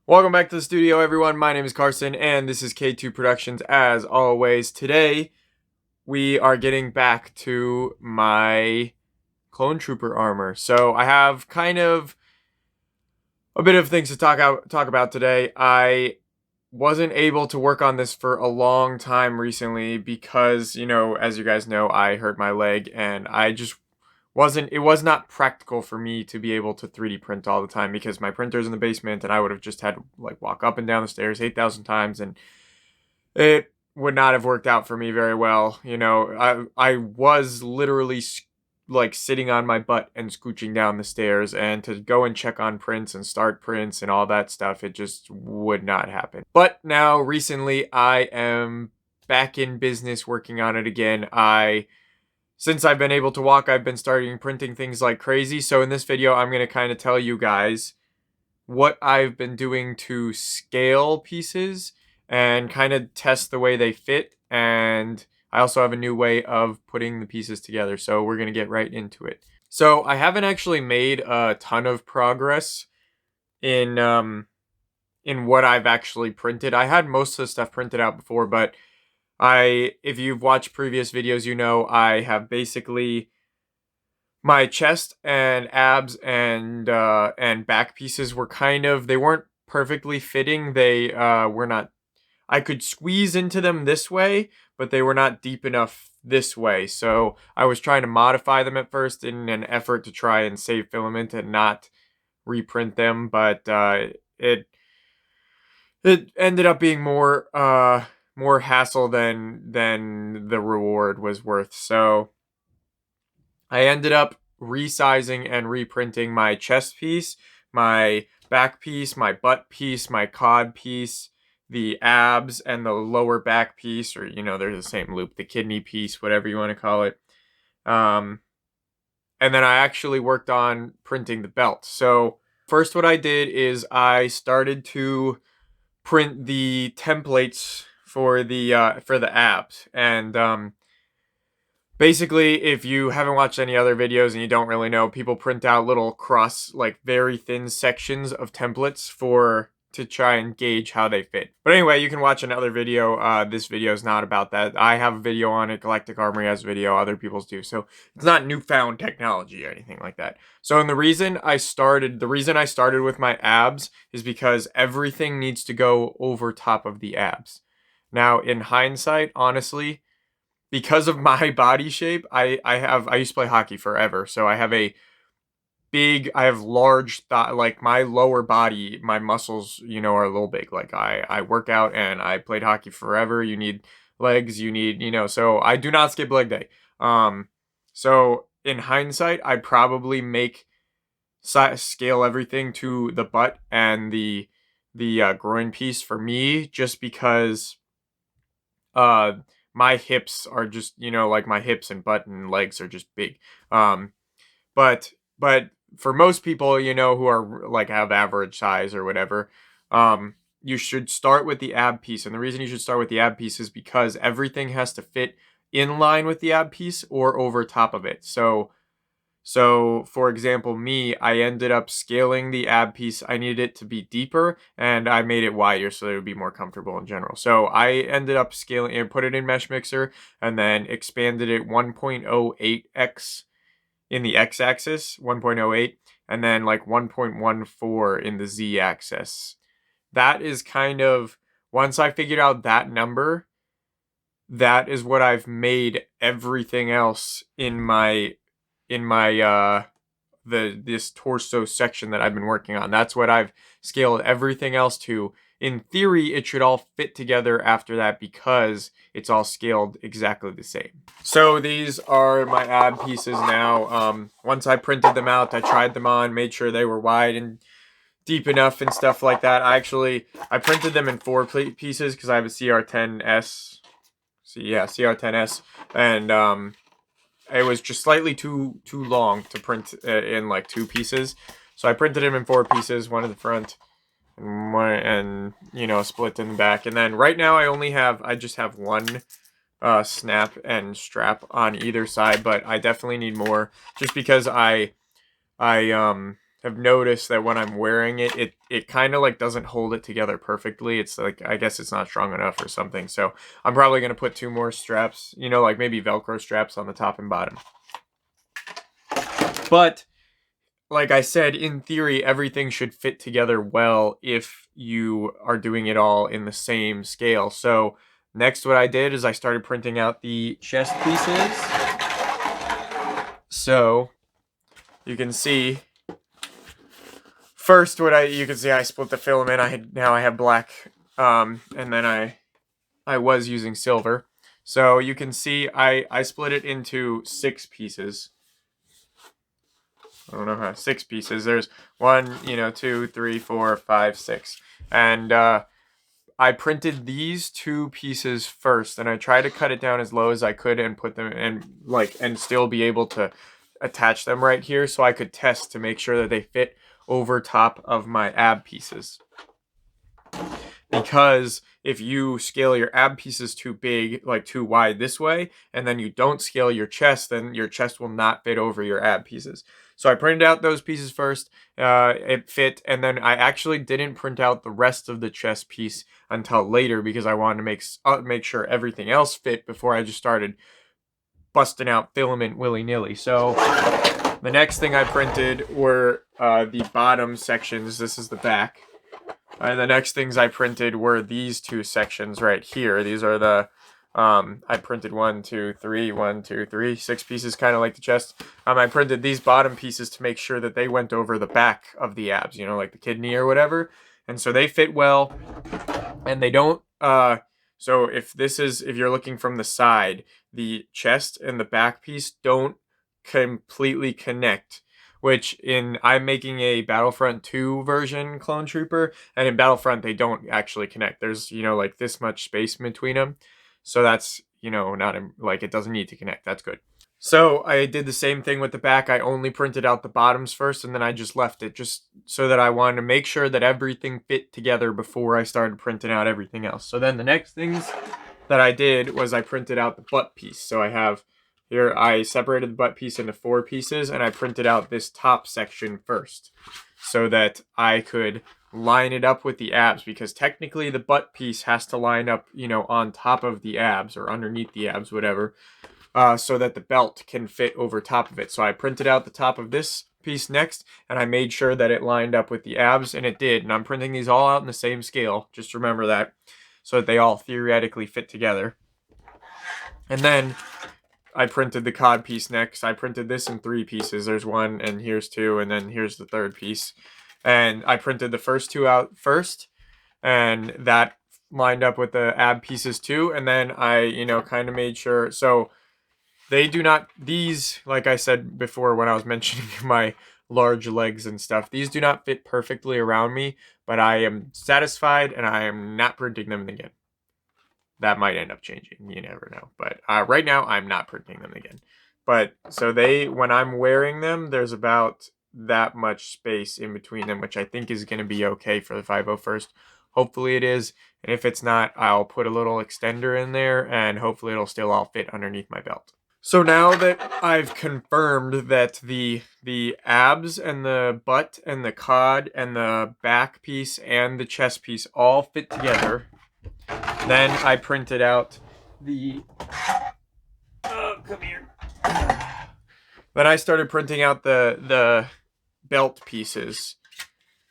Welcome back to the studio, everyone. My name is Carson, and this is K2 Productions. As always, today we are getting back to my Clone Trooper armor. So I have kind of a bit of things to talk about today. I wasn't able to work on this for a long time recently because, as you guys know, I hurt my leg, and I just it was not practical for me to be able to 3D print all the time because my printer's in the basement and I would have just had to walk up and down the stairs 8,000 times, and it would not have worked out for me very well. I was literally sitting on my butt and scooching down the stairs, and to go and check on prints and start prints and all that stuff, it just would not happen. But now recently I am back in business working on it again. Since I've been able to walk, I've been starting printing things like crazy. So in this video, I'm going to kind of tell you guys what I've been doing to scale pieces and kind of test the way they fit. And I also have a new way of putting the pieces together. So we're going to get right into it. So I haven't actually made a ton of progress in what I've actually printed. I had most of the stuff printed out before, but if you've watched previous videos, you know I have basically my chest and abs and back pieces were they weren't perfectly fitting. They were not. I could squeeze into them this way, but they were not deep enough this way. So I was trying to modify them at first in an effort to try and save filament and not reprint them, but it ended up being more hassle than the reward was worth. So I ended up resizing and reprinting my chest piece, my back piece, my butt piece, my cod piece, the abs, and the lower back piece, or they're the same loop, the kidney piece, whatever you want to call it. And then I actually worked on printing the belt. So first what I did is I started to print the templates for the abs. And basically, if you haven't watched any other videos and you don't really know, people print out little very thin sections of templates to try and gauge how they fit. But anyway, you can watch another video. This video is not about that. I have a video on it. Galactic Armory has a video. Other people's do. So it's not newfound technology or anything like that. So the reason I started with my abs is because everything needs to go over top of the abs. Now, in hindsight, honestly, because of my body shape, I used to play hockey forever, so I have large my lower body, my muscles, are a little big. I work out and I played hockey forever. You need legs, so I do not skip leg day. So in hindsight, I'd probably scale everything to the butt and the groin piece for me, just because my hips are just, my hips and butt and legs are just big. But for most people, who are have average size or whatever, you should start with the ab piece. And the reason you should start with the ab piece is because everything has to fit in line with the ab piece or over top of it. So, for example, I ended up scaling the ab piece. I needed it to be deeper, and I made it wider so that it would be more comfortable in general. So I ended up scaling and put it in Mesh Mixer, and then expanded it 1.08x in the x-axis, 1.08, and then 1.14 in the z-axis. That is once I figured out that number, that is what I've made everything else in this torso section that I've been working on. That's what I've scaled everything else to. In theory, it should all fit together after that because it's all scaled exactly the same. So these are my ab pieces now. Once I printed them out, I tried them on, made sure they were wide and deep enough and stuff like that. I printed them in 4 pieces because I have a CR10S. So yeah, CR10S, and it was just slightly too long to print in 2 pieces. So I printed them in 4 pieces, one in the front and split in the back. And then right now I just have one snap and strap on either side, but I definitely need more just because I have have noticed that when I'm wearing it, it kind of like doesn't hold it together perfectly. It's like, I guess it's not strong enough or something. So I'm probably going to put 2 more straps, you know, like maybe Velcro straps on the top and bottom. But like I said, in theory, everything should fit together well if you are doing it all in the same scale. So next what I did is I started printing out the chest pieces. So you can see first you can see I split the filament. Now I have black, and then I was using silver. So you can see I split it into 6 pieces. I don't know how, 6 pieces. There's 1, 2, 3, 4, 5, 6. And I printed these 2 pieces first, and I tried to cut it down as low as I could and put them in, and still be able to attach them right here so I could test to make sure that they fit over top of my ab pieces. Because if you scale your ab pieces too big, like too wide this way, and then you don't scale your chest, then your chest will not fit over your ab pieces. So I printed out those pieces first, it fit, and then I actually didn't print out the rest of the chest piece until later because I wanted to make sure everything else fit before I just started busting out filament willy-nilly. So the next thing I printed were the bottom sections. This is the back. And the next things I printed were these 2 sections right here. These are the, I printed 1, 2, 3, 1, 2, 3, 6 pieces, kind of like the chest. I printed these bottom pieces to make sure that they went over the back of the abs, like the kidney or whatever. And so they fit well, and they don't, so if you're looking from the side, the chest and the back piece don't completely connect. Which I'm making a Battlefront 2 version Clone Trooper, and in Battlefront they don't actually connect. There's, like this much space between them. So that's, not like it doesn't need to connect. That's good. So I did the same thing with the back. I only printed out the bottoms first, and then I just left it just so that I wanted to make sure that everything fit together before I started printing out everything else. So then the next things that I did was I printed out the butt piece. So I have here, I separated the butt piece into 4 pieces, and I printed out this top section first so that I could line it up with the abs, because technically the butt piece has to line up, on top of the abs or underneath the abs, whatever, so that the belt can fit over top of it. So I printed out the top of this piece next, and I made sure that it lined up with the abs, and it did. And I'm printing these all out in the same scale. Just remember that, so that they all theoretically fit together. And then I printed the cod piece next. I printed this in 3 pieces. There's 1, and here's 2, and then here's the 3rd piece. And I printed the first 2 out first, and that lined up with the ab pieces too. And then I, kind of made sure. So they do not, these, like I said before when I was mentioning my large legs and stuff, these do not fit perfectly around me, but I am satisfied, and I am not printing them again. That might end up changing. You never know. But right now, I'm not printing them again. But so when I'm wearing them, there's about that much space in between them, which I think is going to be okay for the 501st. Hopefully it is. And if it's not, I'll put a little extender in there, and hopefully it'll still all fit underneath my belt. So now that I've confirmed that the abs and the butt and the cod and the back piece and the chest piece all fit together, then I printed out the, come here. Then I started printing out the belt pieces.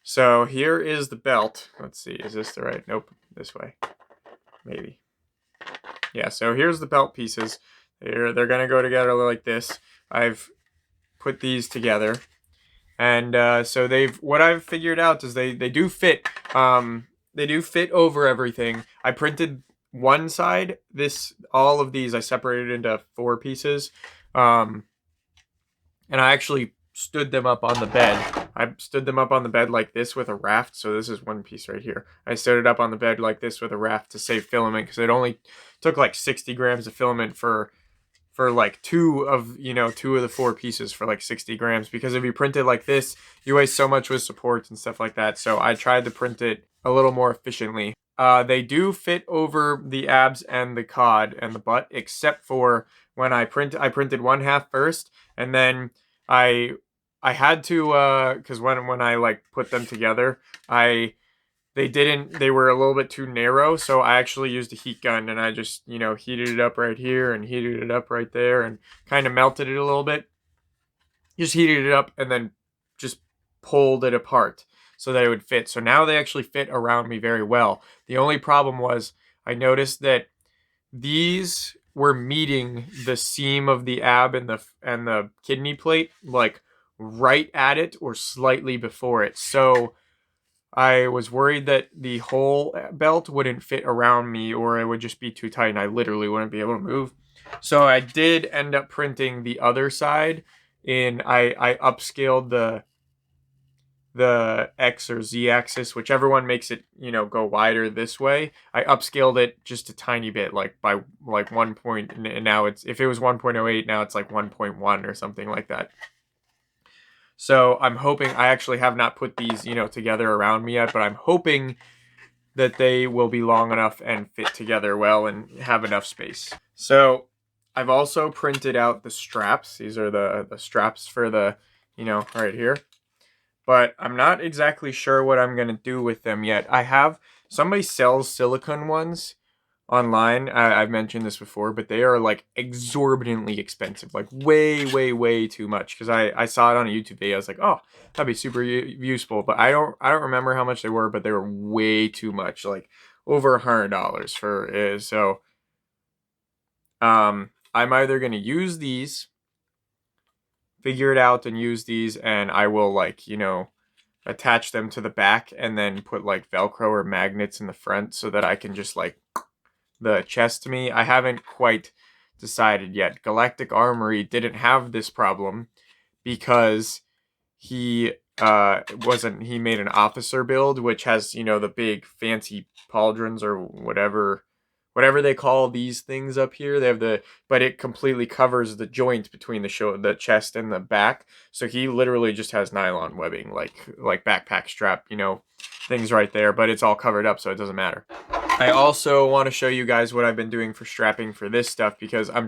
So here is the belt. Let's see, is this the right? Nope, this way. Maybe. Yeah, so here's the belt pieces. They're gonna go together like this. I've put these together. And so what I've figured out is they do fit. They do fit over everything. I printed one side. All of these I separated into 4 pieces. And I actually stood them up on the bed. I stood them up on the bed like this with a raft. So this is one piece right here. I stood it up on the bed like this with a raft to save filament, because it only took like 60 grams of filament for like 2 of the 4 pieces for like 60 grams. Because if you print it like this, you waste so much with supports and stuff like that. So I tried to print it a little more efficiently. They do fit over the abs and the cod and the butt, except for when I printed one half first, and then I I had to because when I like put them together, they were a little bit too narrow, so I actually used a heat gun and I just, heated it up right here and heated it up right there and kind of melted it a little bit. Just heated it up and then just pulled it apart so that it would fit. So now they actually fit around me very well. The only problem was I noticed that these were meeting the seam of the ab and the kidney plate like right at it or slightly before it. So I was worried that the whole belt wouldn't fit around me or it would just be too tight and I literally wouldn't be able to move. So I did end up printing the other side I upscaled the X or Z axis, whichever one makes it, go wider this way. I upscaled it just a tiny bit, like by like 1 point, and now if it was 1.08, now it's like 1.1 or something like that. So I'm hoping, I actually have not put these, together around me yet, but I'm hoping that they will be long enough and fit together well and have enough space. So I've also printed out the straps. These are the straps for the, right here. But I'm not exactly sure what I'm going to do with them yet. Somebody sells silicone ones online. I've mentioned this before, but they are like exorbitantly expensive, like way, way, way too much. Because I saw it on a YouTube video. I was like, oh, that'd be super useful. But I don't remember how much they were, but they were way too much, like over $100 for so. I'm either going to use these, figure it out and use these, and I will attach them to the back and then put like Velcro or magnets in the front so that I can just like the chest to me. I haven't quite decided yet. Galactic Armory didn't have this problem because he made an officer build, which has, the big fancy pauldrons or whatever they call these things up here. They have but it completely covers the joint between the chest and the back. So he literally just has nylon webbing, like backpack strap, things right there, but it's all covered up, so it doesn't matter. I also want to show you guys what I've been doing for strapping for this stuff because I've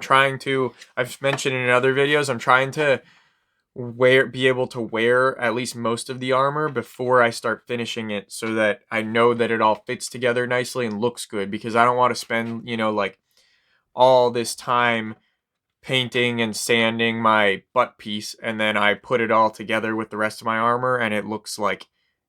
mentioned in other videos, I'm trying to be able to wear at least most of the armor before I start finishing it so that I know that it all fits together nicely and looks good, because I don't want to spend, like all this time painting and sanding my butt piece and then I put it all together with the rest of my armor and it looks like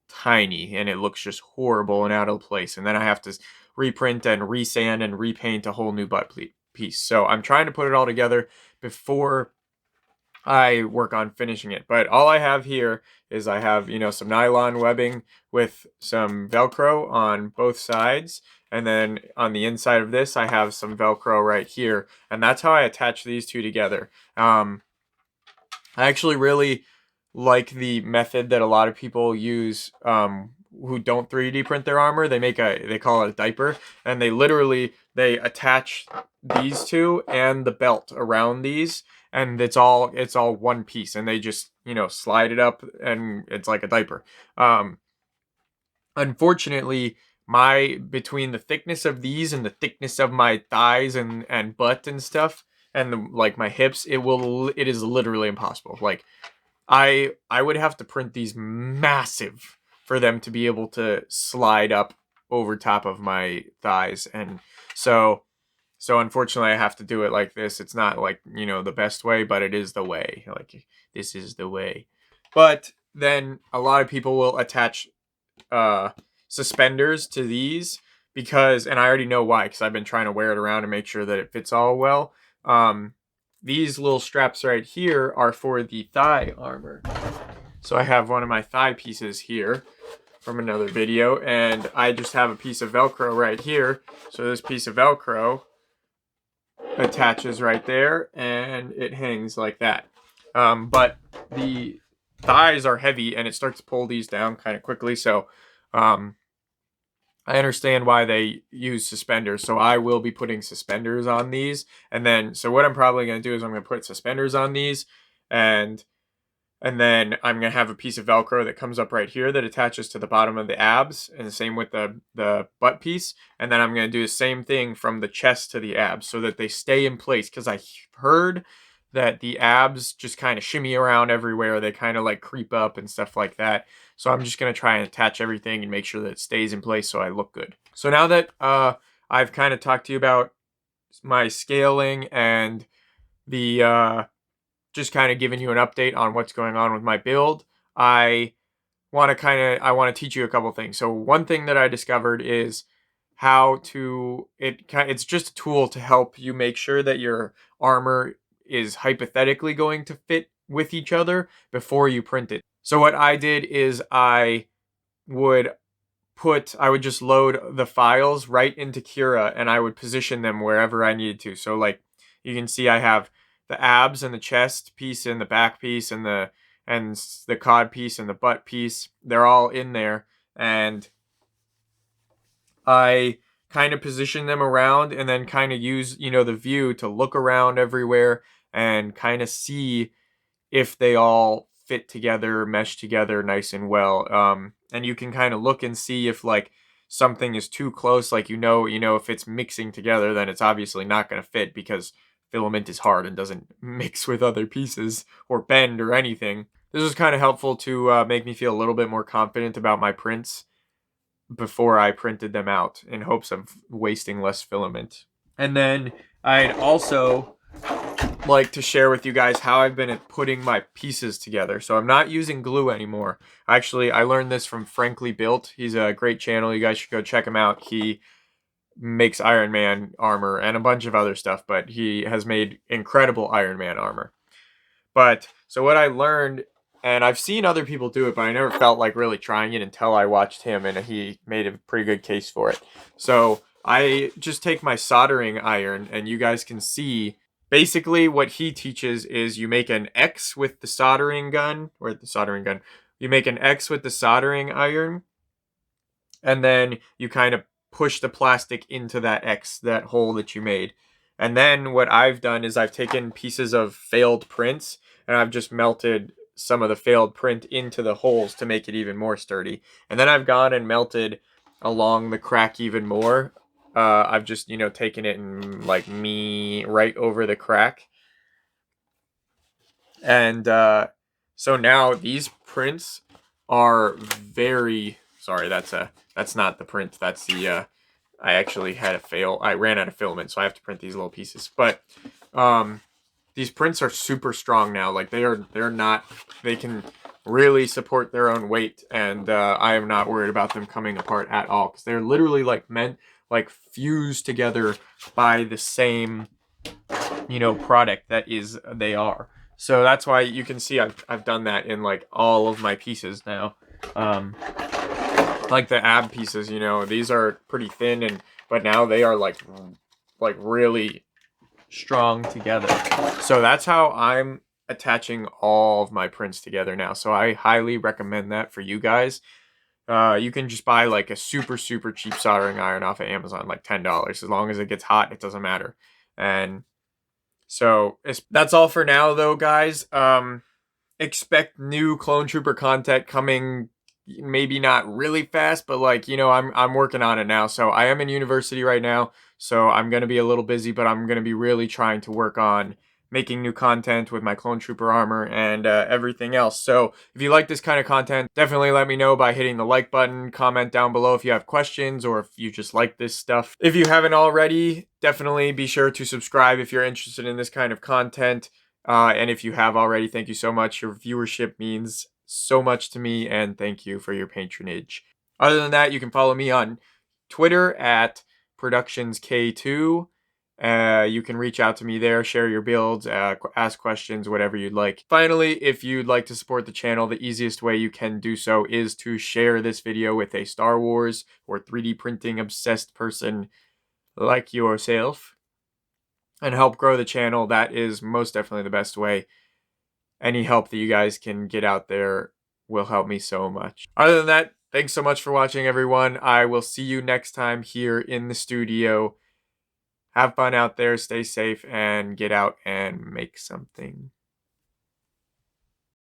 tiny and it looks just horrible and out of place, and then I have to reprint and resand and repaint a whole new butt piece. So I'm trying to put it all together before I work on finishing it. But all I have here is I have, some nylon webbing with some Velcro on both sides. And then on the inside of this, I have some Velcro right here. And that's how I attach these two together. I actually really like the method that a lot of people use who don't 3D print their armor. They call it a diaper. And they attach these two and the belt around these, and it's all one piece, and they just slide it up and it's like a diaper. Unfortunately, between the thickness of these and the thickness of my thighs and butt and stuff and my hips, it is literally impossible. Like I would have to print these massive for them to be able to slide up over top of my thighs, and so unfortunately I have to do it like this. It's not like, the best way, but it is the way. Like, this is the way. But then a lot of people will attach suspenders to these and I already know why, because I've been trying to wear it around and make sure that it fits all well. These little straps right here are for the thigh armor. So I have one of my thigh pieces here from another video, and I just have a piece of Velcro right here. So this piece of Velcro attaches right there and it hangs like that. But the thighs are heavy and it starts to pull these down kind of quickly. So I understand why they use suspenders. So I will be putting suspenders on these. And then, so what I'm probably going to do is I'm going to put suspenders on these, and then I'm going to have a piece of Velcro that comes up right here that attaches to the bottom of the abs, and the same with the butt piece. And then I'm going to do the same thing from the chest to the abs so that they stay in place, because I heard that the abs just kind of shimmy around everywhere. They kind of like creep up and stuff like that. So I'm just going to try and attach everything and make sure that it stays in place so I look good. So now that I've kind of talked to you about my scaling and the just kind of giving you an update on what's going on with my build, I want to teach you a couple things. So one thing that I discovered is how to it's just a tool to help you make sure that your armor is hypothetically going to fit with each other before you print it. So what I did is I would just load the files right into Cura, and I would position them wherever I needed to. So like you can see, I have the abs and the chest piece and the back piece and the cod piece and the butt piece. They're all in there, and I kind of position them around and then kind of use, the view to look around everywhere and kind of see if they all fit together, mesh together nice and well. And you can kind of look and see if like something is too close, like if it's mixing together, then it's obviously not going to fit because filament is hard and doesn't mix with other pieces or bend or anything. This was kind of helpful to make me feel a little bit more confident about my prints before I printed them out, in hopes of wasting less filament. And then I'd also like to share with you guys how I've been putting my pieces together. So I'm not using glue anymore. Actually, I learned this from Frankly Built. He's a great channel. You guys should go check him out. He makes Iron Man armor and a bunch of other stuff, but he has made incredible Iron Man armor. But so what I learned, and I've seen other people do it, but I never felt like really trying it until I watched him, and he made a pretty good case for it. So I just take my soldering iron, and you guys can see basically what he teaches is you make an X with the soldering gun, you make an X with the soldering iron, and then you kind of push the plastic into that X, that hole that you made. And then what I've done is I've taken pieces of failed prints and I've just melted some of the failed print into the holes to make it even more sturdy. And then I've gone and melted along the crack even more. I've just, taken it and like right over the crack. And so now these prints are very, sorry, that's not the print. That's the, I actually had I ran out of filament, so I have to print these little pieces. But these prints are super strong now. Like they can really support their own weight, and I am not worried about them coming apart at all, because they're literally like fused together by the same, product they are. So that's why you can see I've done that in like all of my pieces now. Like the ab pieces, these are pretty thin, but now they are like really strong together. So that's how I'm attaching all of my prints together now. So I highly recommend that for you guys. You can just buy like a super, super cheap soldering iron off of Amazon, like $10. As long as it gets hot, it doesn't matter. And so that's all for now, though, guys. Expect new Clone Trooper content coming, maybe not really fast, but like, I'm working on it now. So I am in university right now, so I'm going to be a little busy, but I'm going to be really trying to work on making new content with my Clone Trooper armor and everything else. So if you like this kind of content, definitely let me know by hitting the like button. Comment down below if you have questions or if you just like this stuff. If you haven't already, definitely be sure to subscribe if you're interested in this kind of content. And if you have already, thank you so much. Your viewership means so much to me, and thank you for your patronage. Other than that, you can follow me on Twitter at ProductionsK2. You can reach out to me there, share your builds, ask questions, whatever you'd like. Finally, if you'd like to support the channel, the easiest way you can do so is to share this video with a Star Wars or 3D printing obsessed person like yourself and help grow the channel. That is most definitely the best way. Any help that you guys can get out there will help me so much. Other than that, thanks so much for watching, everyone. I will see you next time here in the studio. Have fun out there, stay safe, and get out and make something.